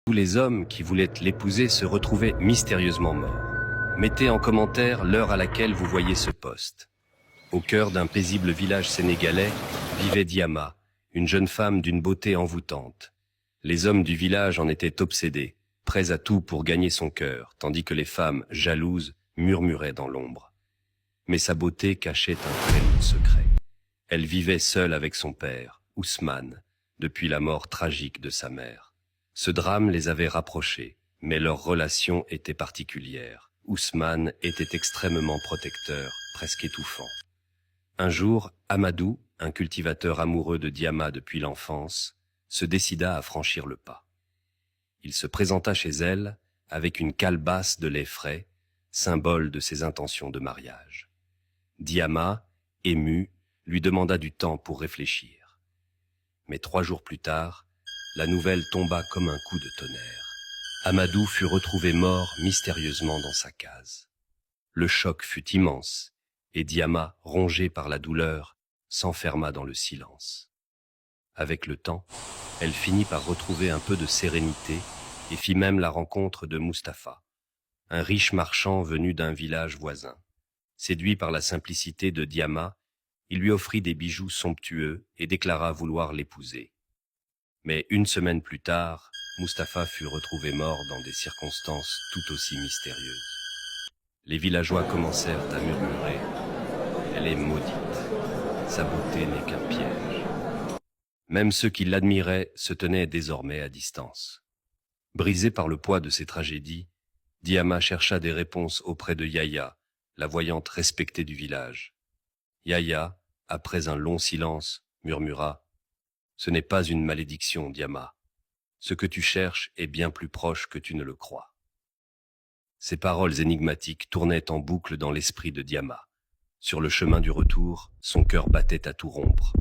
Tous les hommes qui voulaient l'épouser se retrouvaient mystérieusement morts. Mettez en commentaire l'heure à laquelle vous voyez ce poste. Au cœur d'un paisible village sénégalais vivait Diama, une jeune femme d'une beauté envoûtante. Les hommes du village en étaient obsédés, prêts à tout pour gagner son cœur, tandis que les femmes, jalouses, murmuraient dans l'ombre. Mais sa beauté cachait un très lourd secret. Elle vivait seule avec son père, Ousmane, depuis la mort tragique de sa mère. Ce drame les avait rapprochés, mais leur relation était particulière. Ousmane était extrêmement protecteur, presque étouffant. Un jour, Amadou, un cultivateur amoureux de Diama depuis l'enfance, se décida à franchir le pas. Il se présenta chez elle avec une calebasse de lait frais, symbole de ses intentions de mariage. Diama, émue, lui demanda du temps pour réfléchir. Mais 3 jours plus tard, la nouvelle tomba comme un coup de tonnerre. Amadou fut retrouvé mort mystérieusement dans sa case. Le choc fut immense, et Diama, rongée par la douleur, s'enferma dans le silence. Avec le temps, elle finit par retrouver un peu de sérénité et fit même la rencontre de Mustapha, un riche marchand venu d'un village voisin. Séduit par la simplicité de Diama, il lui offrit des bijoux somptueux et déclara vouloir l'épouser. Mais 1 semaine plus tard, Mustapha fut retrouvé mort dans des circonstances tout aussi mystérieuses. Les villageois commencèrent à murmurer « Elle est maudite, sa beauté n'est qu'un piège ». Même ceux qui l'admiraient se tenaient désormais à distance. Brisé par le poids de ces tragédies, Diama chercha des réponses auprès de Yaya, la voyante respectée du village. Yaya, après un long silence, murmura « Ce n'est pas une malédiction, Diama. Ce que tu cherches est bien plus proche que tu ne le crois. » Ces paroles énigmatiques tournaient en boucle dans l'esprit de Diama. Sur le chemin du retour, son cœur battait à tout rompre.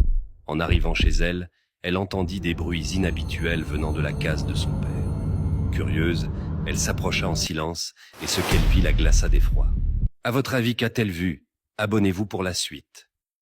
En arrivant chez elle, elle entendit des bruits inhabituels venant de la case de son père. Curieuse, elle s'approcha en silence et ce qu'elle vit la glaça d'effroi. À votre avis, qu'a-t-elle vu? Abonnez-vous pour la suite.